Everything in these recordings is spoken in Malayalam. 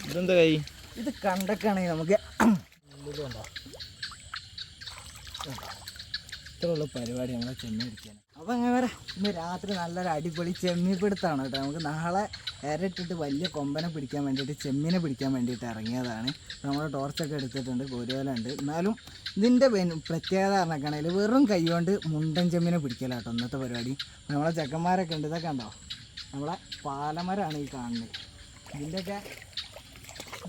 ഇതെന്താ കൈ? ഇത് കണ്ടൊക്കെയാണെങ്കിൽ നമുക്ക് ഇത്രയുള്ള പരിപാടി നമ്മളെ ചെമ്മീൻ പിടിക്കാൻ. അപ്പോൾ അങ്ങനെ വരാം. ഇന്ന് രാത്രി നല്ലൊരു അടിപൊളി ചെമ്മീൻ പിടുത്തമാണ് കേട്ടോ. നമുക്ക് നാളെ ഇരട്ടിട്ട് വലിയ കൊമ്പനെ പിടിക്കാൻ വേണ്ടിയിട്ട്, ചെമ്മീനെ പിടിക്കാൻ വേണ്ടിയിട്ട് ഇറങ്ങിയതാണ്. നമ്മൾ ടോർച്ചൊക്കെ എടുത്തിട്ടുണ്ട്, കോരുവലുണ്ട്. എന്നാലും ഇതിൻ്റെ പ്രത്യേകത പറഞ്ഞിട്ടാണെങ്കിൽ വെറും കൈ കൊണ്ട് മുണ്ടൻ ചെമ്മീനെ പിടിക്കലാട്ടോ ഇന്നത്തെ പരിപാടി. നമ്മളെ ചെക്കന്മാരൊക്കെ ഉണ്ട്. ഇതൊക്കെ ഉണ്ടോ, നമ്മളെ പാലമരമാണ് ഈ കാണുന്നത്. ഇതിൻ്റെയൊക്കെ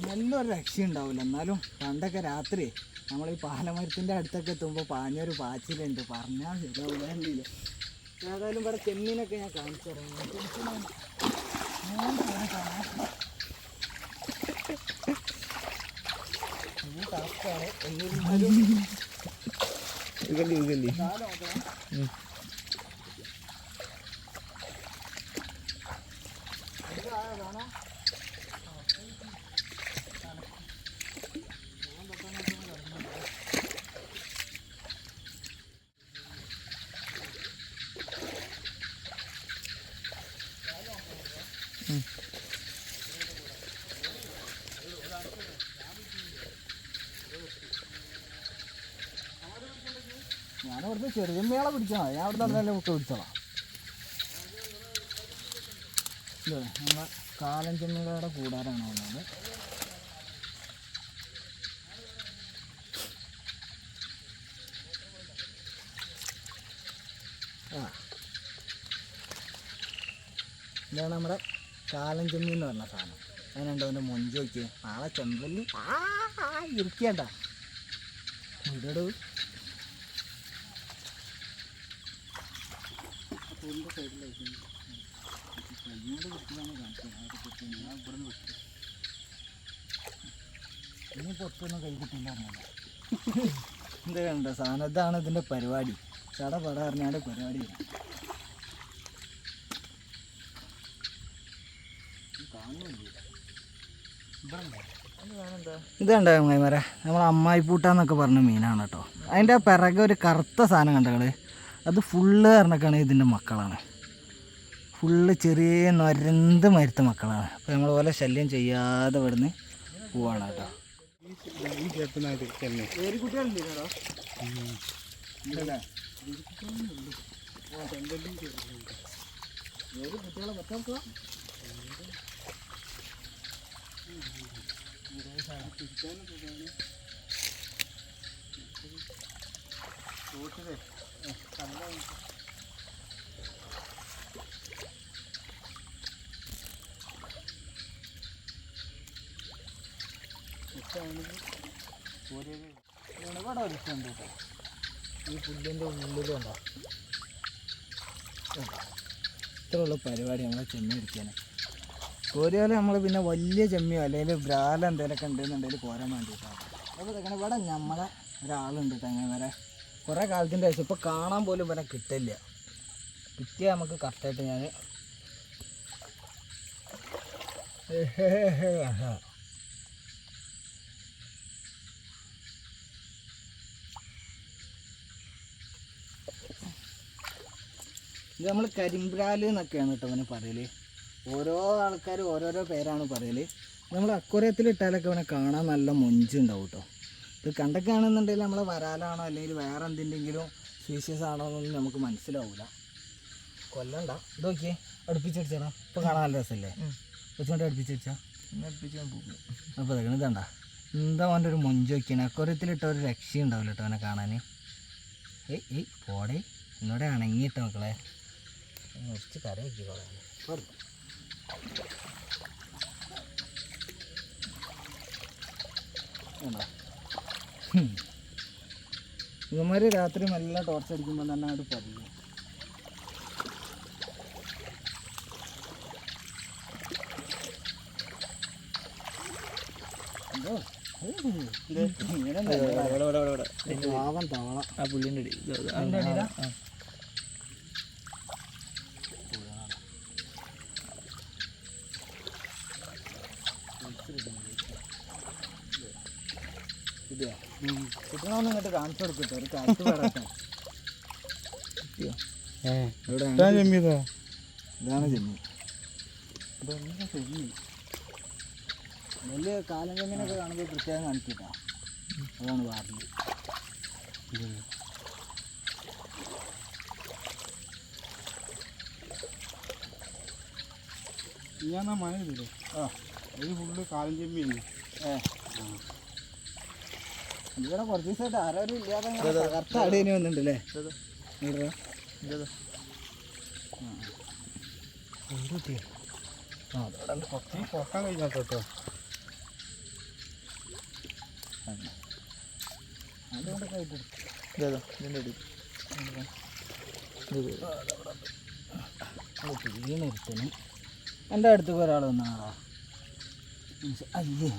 നല്ലൊരു രക്ഷയുണ്ടാവില്ല. എന്നാലും പണ്ടൊക്കെ രാത്രി നമ്മൾ ഈ പാലമരത്തിൻ്റെ അടുത്തൊക്കെ എത്തുമ്പോൾ പാഞ്ഞൊരു പാച്ചിലുണ്ട്, പറഞ്ഞാൽ ശരിയാവില്ല. ഏതായാലും ഇവിടെ ചെമ്മീനൊക്കെ ഞാൻ കാണിച്ചു തരാം. ഈ ടാസ്ക്കാണ്. എന്നിരുന്നാലും ഞാനിവിടുത്തെ ചെറിയ മേള പിടിക്കണം. ഞാൻ അവിടെ തന്നെ മുട്ട പിടിച്ചോളാം. ഇല്ലേ, നമ്മളെ കാലൻ ചെമ്മീനുകളുടെ കൂടാരാണ് വന്നത്. ഇതാണ് നമ്മുടെ കാലൻ ചെമ്മീൻ എന്ന് പറഞ്ഞ സാധനം. അതിനുണ്ടോ അവൻ്റെ മൊഞ്ച് വയ്ക്കുക. നാളെ ചെമ്പല്ലി ഇരിക്കണ്ട ഇടൂ. പുല്ലിൻ്റെ സൈഡിലേക്ക് കയ്യോണ്ട് കുട്ടിയാണ് കാണിച്ചത്. ഞാൻ ഇവിടെ നിന്ന് വിട്ടു. ഇനി പൊത്തൊന്നും കൈ കിട്ടില്ല പറഞ്ഞാൽ എന്താ കണ്ടോ സാധനം. ഇതാണ് ഇതിൻ്റെ പരിപാടി. ചടപട പറഞ്ഞാൽ പരിപാടി ഇതുണ്ടോ മൈമര, നമ്മൾ അമ്മായിപ്പൂട്ടാന്നൊക്കെ പറഞ്ഞ മീനാണ് കേട്ടോ. അതിൻ്റെ പിറകെ ഒരു കറുത്ത സാധനം കണ്ടകള്, അത് ഫുള്ള് പറഞ്ഞൊക്കെയാണ് ഇതിൻ്റെ മക്കളാണ്. ഫുള്ള് ചെറിയ നൊരന്ത് മരുത്ത മക്കളാണ്. അപ്പോൾ നമ്മൾ പോലെ ശല്യം ചെയ്യാതെ ഇവിടുന്ന് പോവാണ് കേട്ടോ. ഇവിടെ ഒരുക്കുണ്ട് കേട്ടോ. ഈ പുല്ലിൻ്റെ ഉള്ളിലുണ്ടോ ഇത്രയുള്ള പരിപാടി നമ്മളെ ചെമ്മീൻ പിടിക്കാൻ. കോരിയാൽ നമ്മൾ പിന്നെ വലിയ ചെമ്മിയോ അല്ലെങ്കിൽ ബ്രാല എന്തെങ്കിലുമൊക്കെ ഉണ്ടെന്നുണ്ടെങ്കിൽ കോരാൻ വേണ്ടിയിട്ടാണ്. അപ്പോൾ ഇതൊക്കെ ഇവിടെ നമ്മളെ ഒരാളുണ്ട് തെങ്ങ വരെ കുറേ കാലത്തിൻ്റെ ശേഷം. ഇപ്പോൾ കാണാൻ പോലും ഇവരെ കിട്ടില്ല. കിട്ടിയാൽ നമുക്ക് കറക്റ്റായിട്ട് ഞാൻ ഇത് നമ്മൾ കരിമ്പ്രാല് എന്നൊക്കെയാണ് കേട്ടോ അവനെ പറയൽ. ഓരോ ആൾക്കാർ ഓരോരോ പേരാണ് പറയൽ. നമ്മൾ അക്വറിയത്തിലിട്ടാലൊക്കെ അവനെ കാണാൻ നല്ല മൊഞ്ചുണ്ടാവും കേട്ടോ. ഇത് കണ്ടൊക്കെയാണെന്നുണ്ടെങ്കിൽ നമ്മൾ വരാലാണോ അല്ലെങ്കിൽ വേറെ എന്തിൻ്റെങ്കിലും സ്പീഷ്യസ് ആണോ എന്നൊന്നും നമുക്ക് മനസ്സിലാവില്ല. കൊല്ലണ്ട. ഇത് നോക്കിയേ, അടുപ്പിച്ചടിച്ചാടാ. ഇപ്പോൾ കാണാൻ നല്ല രസമല്ലേ? വെച്ചുകൊണ്ട് അടുപ്പിച്ചടിച്ചാൽ അപ്പോൾ ഇതൊക്കെ ഇതണ്ട എന്താ അവൻ്റെ ഒരു മൊഞ്ച് വയ്ക്കാണ്. അക്വറിയത്തിലിട്ട ഒരു രക്ഷയുണ്ടാവില്ല കേട്ടോ അവനെ കാണാൻ. ഏയ് പോടെ എന്നോടെ അണങ്ങിയിട്ടോ മക്കളെ. മുറിച്ച് കര വയ്ക്കോളാം. ഇവന്മാർ രാത്രി നല്ല ടോർച്ച് അടിക്കുമ്പോൾ തന്നെ അങ്ങോട്ട് പറയും. പാവം തവള ആ പുള്ളിൻ്റെ അടിയിലാ. ഇതേ കുട്ടനൊന്നും ഇങ്ങോട്ട് കാണിച്ചു കൊടുക്കട്ടെ, ഒരു കാറ്റ് പറയട്ടെ. ഇതാണ് ചെമ്മീൻ. വലിയ കാലം ചെമ്മീനൊക്കെ കാണുമ്പോൾ പ്രത്യേകം കാണിക്കട്ടോ. അതാണ് വാറിൽ. ഞാൻ മഴ ചെയ്തില്ലേ? ഇത് ഫുള്ള് കാലം ചെമ്മീൻ. ഇവിടെ കുറച്ച് ദിവസമായിട്ട് ആരും ഇല്ലാതെ കറുത്ത അടിയന് വന്നിട്ടുണ്ടല്ലേ? പൊക്കാൻ കഴിഞ്ഞാൽ കേട്ടോ. അതുകൊണ്ടൊക്കെ ആയിട്ട് എടുത്തന്. എൻ്റെ അടുത്തേക്ക് ഒരാൾ വന്നാളാ. അയ്യേ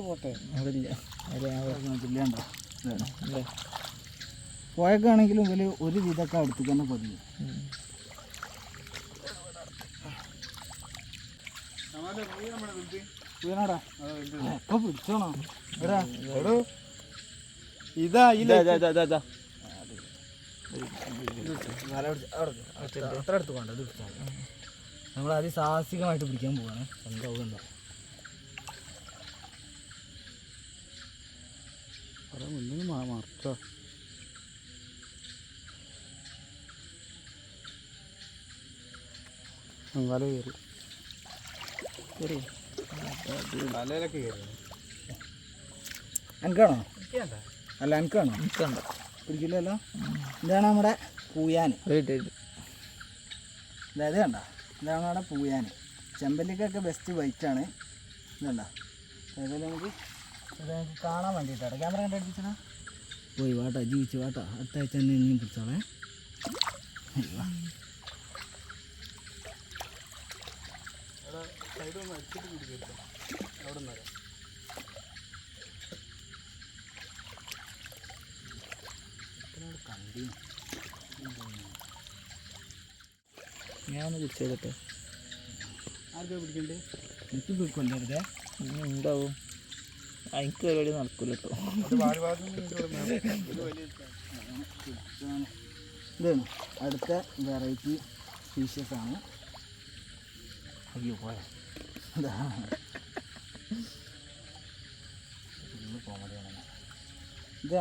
പോട്ടെ. ഇല്ലാണ്ടോ പോയൊക്കെയാണെങ്കിലും വലിയ ഒരു വിധമൊക്കെ അടുത്തേക്ക് തന്നെ പതിവ്. വീണാടാ എപ്പോ പിടിച്ചോണോ? ഇതാ അത്ര അടുത്ത് വേണ്ട. ഇത് പിടിച്ചാൽ നമ്മൾ അതിസാഹസികമായിട്ട് പിടിക്കാൻ പോവാണ്. എന്താവും എന്താ മറച്ചോ. വല കയറി തലയിലൊക്കെ കയറി. എനിക്കാണോ? അല്ല എനിക്കാണോ? പിടിക്കില്ലല്ലോ. ഇതാണ് നമ്മുടെ പൂയാൻ. അതായത് കണ്ട, ഇതാണ് നമ്മുടെ പൂയാൻ. ചെമ്പല്ലിക്കൊക്കെ ബെസ്റ്റ് വൈറ്റാണ്. ഇതുണ്ട. അതായത് നമുക്ക് കാണാൻ വേണ്ടിയിട്ടാണ്. ക്യാമറ കണ്ടടിച്ചാ പോയി വാട്ടാ, ജീവിച്ച് വാട്ടാ. അടുത്ത ആഴ്ച തന്നെ ഇനിയും പിടിച്ചോളേ. ഞാനൊന്ന് പിടിച്ചേക്കട്ടെ. ആർക്കാ പിടിക്കണ്ടേ? എനിക്ക് പിടിക്കൊണ്ടരുതേ. ഉണ്ടാവും. എനിക്ക് പരിപാടി നടക്കൂല കേട്ടോ. ഇതാണ് അടുത്ത വെറൈറ്റി ഫിഷസ് ആണ്. അയ്യോ പോയ ഇത്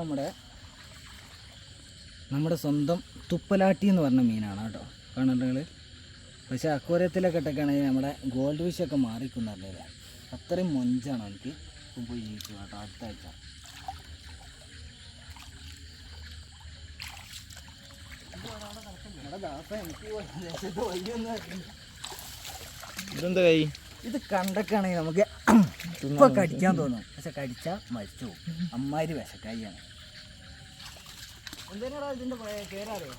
നമ്മുടെ സ്വന്തം തുപ്പലാട്ടി എന്ന് പറഞ്ഞ മീനാണ് കേട്ടോ. കാണുന്നുണ്ടെങ്കിൽ പക്ഷേ അക്വേറിയത്തിലൊക്കെ ഇട്ടൊക്കെയാണെങ്കിൽ നമ്മുടെ ഗോൾഡ് ഫിഷൊക്കെ മാറിക്കുന്നറിയില്ലേ. അത്രയും മൊഞ്ചാണ് എനിക്ക്. ഇപ്പം പോയി ജീവിച്ചു കേട്ടോ. അടുത്ത ആഴ്ച ഇതെന്താ കൈ? ഇത് കണ്ടൊക്കെയാണെങ്കിൽ നമുക്ക് ഇപ്പൊ കടിക്കാൻ തോന്നും. പക്ഷെ കടിച്ചാൽ മരിച്ചു പോകും. അമ്മാതിരി വിശക്കായിയാണ്. എന്തിനാ ഇതിന്റെ പേരറിയോ?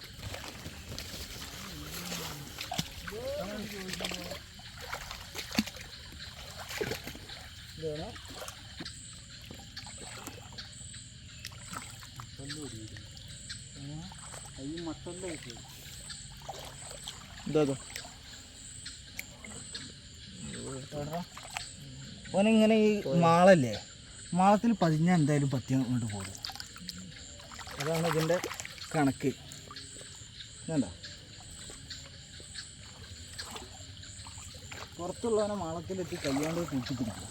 ഓനിങ്ങനെ ഈ മാളല്ലേ, മാളത്തിൽ പതിഞ്ഞാൽ എന്തായാലും പത്തി കൊണ്ട് പോകും. അതാണ് ഇതിൻ്റെ കണക്ക്. വേണ്ട പുറത്തുള്ളവനെ മാളത്തിലെത്തി കയ്യാണ്ട് കൂട്ടിപ്പിടിക്കും.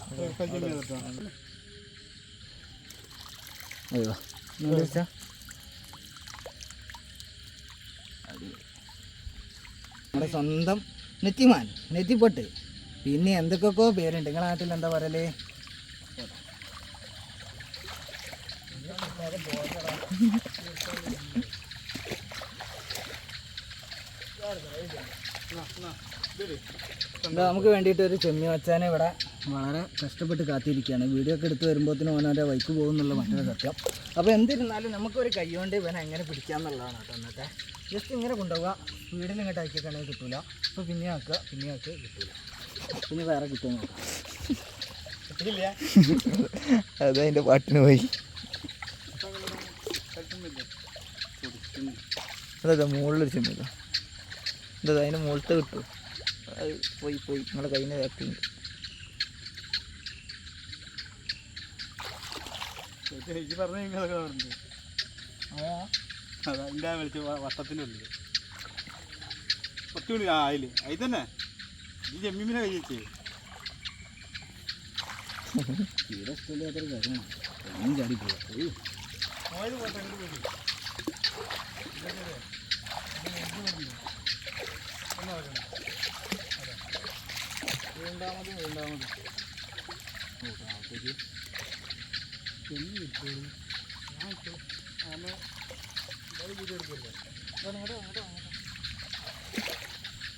അയ്യോ നമ്മുടെ സ്വന്തം നെറ്റിമാൻ, നെറ്റിപ്പൊട്ട്. പിന്നെ എന്തൊക്കെയൊക്കെ പേരുണ്ട്. നിങ്ങളുടെ നാട്ടിൽ എന്താ പറയല്? എന്താ നമുക്ക് വേണ്ടിയിട്ട് ഒരു ചെമ്മീൻ വച്ചാനെ ഇവിടെ വളരെ കഷ്ടപ്പെട്ട് കാത്തിരിക്കുകയാണ്. വീഡിയോ ഒക്കെ എടുത്ത് വരുമ്പോഴത്തേനും അവനവൻ്റെ വൈക്ക് പോകുന്നുള്ള മറ്റൊരു സത്യം. അപ്പോൾ എന്തിരുന്നാലും നമുക്കൊരു കൈ കൊണ്ട് ഇവനെ എങ്ങനെ പിടിക്കാമെന്നുള്ളതാണ് കേട്ടോ. എന്നിട്ട് ജസ്റ്റ് ഇങ്ങനെ കൊണ്ടുപോവുക. സ്പീഡിൽ ഇങ്ങോട്ട് ആക്കിയൊക്കെയാണെങ്കിൽ കിട്ടില്ല. അപ്പോൾ പിന്നെ ആക്കുക കിട്ടില്ല. പിന്നെ വേറെ കിട്ടുമോ നോക്കാം. അതതിൻ്റെ പാട്ടിന് പോയി. അതാ മുകളിലൊരു ചെമ്മില്ല. എന്താ അതിൻ്റെ മുകളിലത്തെ കിട്ടും. അത് പോയി നിങ്ങളുടെ കയ്യിൽ നിന്ന് ആക്ടിങ്. അതാ വിളിച്ച് വട്ടത്തിനുള്ളിൽ ഇട്ടുകൊണ്ട് ആ അതിൽ അതിൽ തന്നെ ഈ ചെമ്മീനെ കഴിച്ചേ തീരെ ഇഷ്ടമില്ലാത്തൊരു കാര്യമാണ് ഒന്നും ചാടി പോവാ പോയത് പോട്ടെ അങ്ങോട്ട് പോയി വീണ്ടാമത് നോക്കാത്തേക്ക് ചെമ്മി ഇട്ടോളൂ ഞാൻ ഇട്ടു അങ്ങനെ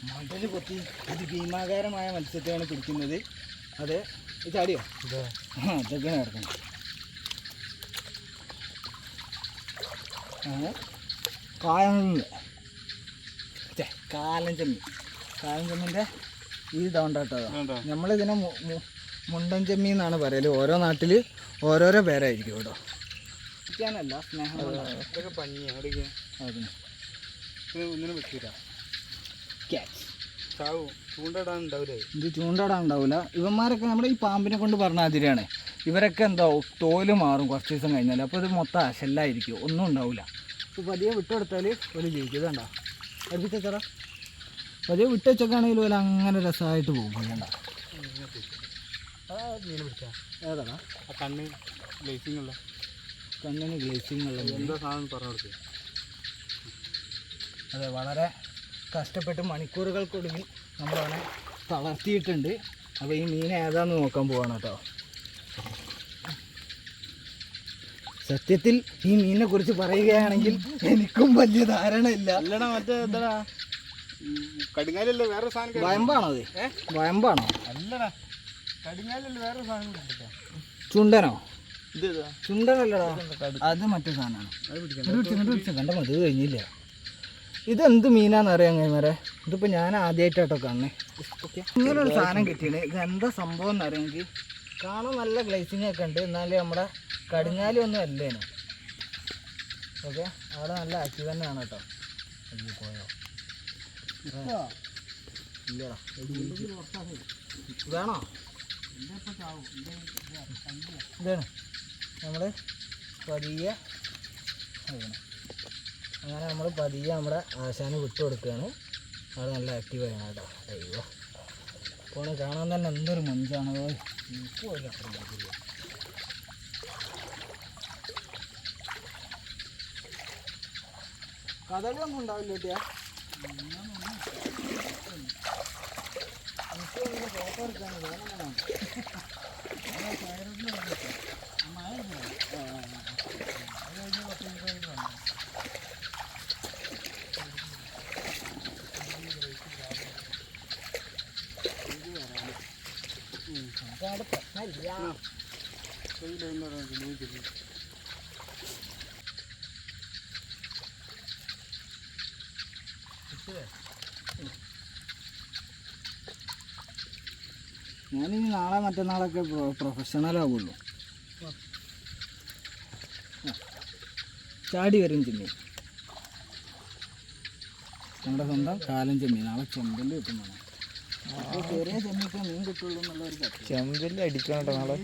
മണ്ടല് കൊത്തി അതിഭീമാകാരമായ മത്സ്യത്തെയാണ് പിടിക്കുന്നത്. അത് ചാടിയോ അതൊക്കെയാണ് കിടക്കുന്നത്. കാലൻ ചെമ്മീൻ്റെ ഈ ഇതാണ്ടാട്ടോ. നമ്മളിതിനെ മുണ്ടൻ ചെമ്മീൻ എന്നാണ് പറയല്. ഓരോ നാട്ടിൽ ഓരോരോ പേരായിരിക്കും കേട്ടോ. ാനല്ല സ്നേഹം ഇതൊക്കെ പഞ്ഞിയാണ് അവിടേക്ക് ഒന്നിനും വെക്കില്ല ക്യാച്ച് ചാവും ചൂണ്ടയിടാൻ ഉണ്ടാവില്ലേ? ഇത് ചൂണ്ടയിടാൻ ഉണ്ടാവില്ല. ഇവന്മാരൊക്കെ നമ്മുടെ ഈ പാമ്പിനെ കൊണ്ട് പറഞ്ഞ അതിരാണ്. ഇവരൊക്കെ എന്താ തോല് മാറും കുറച്ച് ദിവസം കഴിഞ്ഞാൽ. അപ്പോൾ ഇത് മൊത്തം അശല്ലായിരിക്കും, ഒന്നും ഉണ്ടാവില്ല. ഇപ്പോൾ പതിയെ വിട്ടുകൊടുത്താൽ ഒരു ജയിക്കും. ഇതുണ്ടോ അടുപ്പിച്ചേച്ചാ പതിയെ വിട്ടുവെച്ചൊക്കെയാണെങ്കിൽ പോലെ അങ്ങനെ രസമായിട്ട് പോകും. വേണ്ട മീൻ പിടിച്ചാ ഏതാടാ ആ കണ്ണ് ഗ്ലേസിങ് ഉള്ള കണ്ണിന് ഗ്ലേസിങ് ഉള്ള എന്താ സാധനം പറഞ്ഞു കൊടുത്തത്? അതെ, വളരെ കഷ്ടപ്പെട്ട് മണിക്കൂറുകൾക്കൊടുവിൽ നമ്മളവനെ തളർത്തിയിട്ടുണ്ട്. അപ്പോൾ ഈ മീൻ ഏതാന്ന് നോക്കാൻ പോവാണ് കേട്ടോ. സത്യത്തിൽ ഈ മീനിനെ കുറിച്ച് പറയുകയാണെങ്കിൽ എനിക്കും വലിയ ധാരണ ഇല്ല. അല്ലടാ മറ്റേ എന്താ കടുങ്ങാലല്ലേ വേറെ സാധനം? വയമ്പാണോ അത്? വയമ്പാണോ? അല്ലടാ കടുങ്ങാലല്ലേ വേറെ സാധനം കിട്ടില്ല. ചുണ്ടനോ? ഇത് ചുണ്ടനല്ലടാ, അത് മറ്റേ സാധനമാണ്. കണ്ട മതി കഴിഞ്ഞില്ല. ഇതെന്ത് മീനാന്ന് അറിയാൻ കഴിയുമാരെ? ഇതിപ്പോൾ ഞാൻ ആദ്യമായിട്ടാട്ടോ കാണണേ. ഇങ്ങനൊരു സാധനം കിട്ടിയത്. ഇത് എന്താ സംഭവം എന്നറിയാമെങ്കിൽ കാണാൻ നല്ല ഗ്ലേസിങ് ഒക്കെ ഉണ്ട്, എന്നാലും നമ്മുടെ കടുങ്ങാലി ഒന്നും അല്ലേനു. ഓക്കെ, അവിടെ നല്ല ആക്റ്റീവ് തന്നെയാണ് കേട്ടോ. അയ്യോ പോയോ? ഇല്ലടാ വേണോ? ഇതാണ് നമ്മൾ പതിയെ അങ്ങനെ നമ്മൾ പതിയെ നമ്മുടെ ആശാന് വിട്ടു കൊടുക്കുകയാണ്. അവിടെ നല്ല ആക്റ്റീവ് ആണ് കേട്ടോ. അയ്യോ പോണെ കാണാൻ തന്നെ എന്തൊരു മഞ്ചാണ്. എനിക്ക് പോലും അത്ര മതില്ല. കഥകളൊന്നും ഉണ്ടാവില്ല കേട്ടിയാ. എനിക്ക് ഫോട്ടോ എടുക്കാൻ വേണം. ഞാനിനി നാളെ മറ്റന്നാളൊക്കെ പ്രൊഫഷണൽ ആവുള്ളൂ. ചാടി വരും ചെമ്മീൻ, നമ്മുടെ സ്വന്തം കാലൻ ചെമ്മീൻ. നാളെ ചെമ്പല് കിട്ടുന്നതാണ്. അപ്പോൾ ചെറിയ ചെമ്മീക്ക് മീൻ കിട്ടുള്ളൂ എന്നുള്ളൊരു കാര്യം. ചെമ്പല് അടിക്കണം കേട്ടോ നാളെ.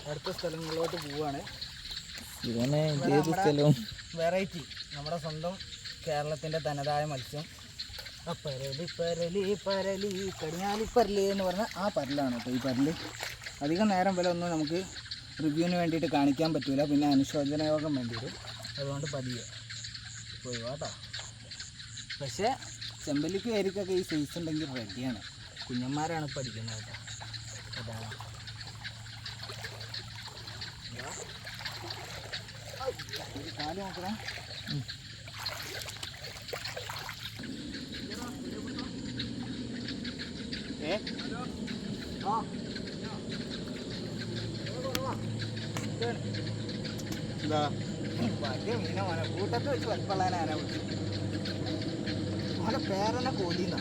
അടുത്ത സ്ഥലങ്ങളിലോട്ട് പോവാണ്. ഇതന്നെ ഏത് സ്ഥലവും വെറൈറ്റി നമ്മുടെ സ്വന്തം കേരളത്തിൻ്റെ തനതായ മത്സ്യം പരലി പരലി പരലി കടിഞ്ഞാലി പരലി എന്ന് പറഞ്ഞാൽ ആ പരലാണ് കേട്ടോ. ഈ പരല് അധികം നേരം വരെ ഒന്നും നമുക്ക് റിവ്യൂവിന് വേണ്ടിയിട്ട് കാണിക്കാൻ പറ്റില്ല, പിന്നെ അനുശോചനയോഗം വേണ്ടി വരും. അതുകൊണ്ട് പതിയെ പോയി കേട്ടോ. പക്ഷേ ചെമ്പല്ലിക്ക് ഏരിക്കൊക്കെ ഈ സൈസ് ഉണ്ടെങ്കിൽ റെഡിയാണ്. കുഞ്ഞന്മാരാണ് ഇപ്പോൾ അടിക്കുന്നത് കേട്ടോ. അതാണ് കാല് നോക്കണേ. എന്താ വലിയ മീനെ മോനെ കൂട്ടത്ത് വെച്ച് വൽപ്പള്ളാനെ ആരാ വിളിച്ചു. മോനെ പേരെന്നെ കോലിന്നാ.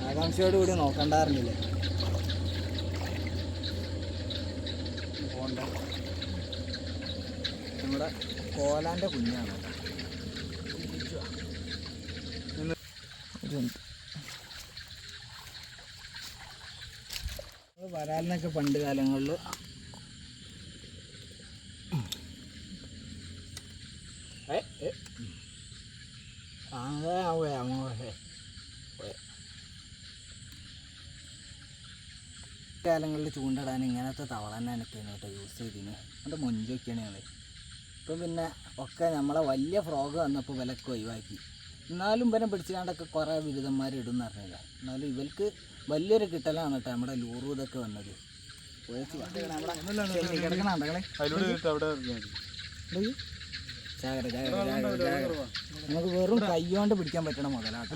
ആകാംക്ഷയോട് കൂടി നോക്കണ്ടായിരുന്നില്ലേ? പോണ്ട, നമ്മുടെ കോലാൻ്റെ കുഞ്ഞാണ്. വരാലിനൊക്കെ പണ്ട് കാലങ്ങളിൽ കാലങ്ങളിൽ ചൂണ്ടിടാൻ ഇങ്ങനത്തെ തവള തന്നെയാണ് കേട്ടോ യൂസ് ചെയ്തിന് അതിൻ്റെ മൊഞ്ചൊക്കെയാണ് ഞങ്ങൾ. ഇപ്പം പിന്നെ ഒക്കെ നമ്മളെ വലിയ ഫ്രോഗ് വന്നപ്പോൾ വിലക്ക് ഒഴിവാക്കി. എന്നാലും ഇവനെ പിടിച്ചുകൊണ്ടൊക്കെ കുറേ ബിരുദന്മാർ ഇടുമെന്ന് പറഞ്ഞില്ല. എന്നാലും ഇവർക്ക് വലിയൊരു കിട്ടലാണ് കേട്ടോ നമ്മുടെ ലൂറു ഇതൊക്കെ വന്നത്. നമുക്ക് വെറും കൈ കൊണ്ട് പിടിക്കാൻ പറ്റണ മുതലാണ്.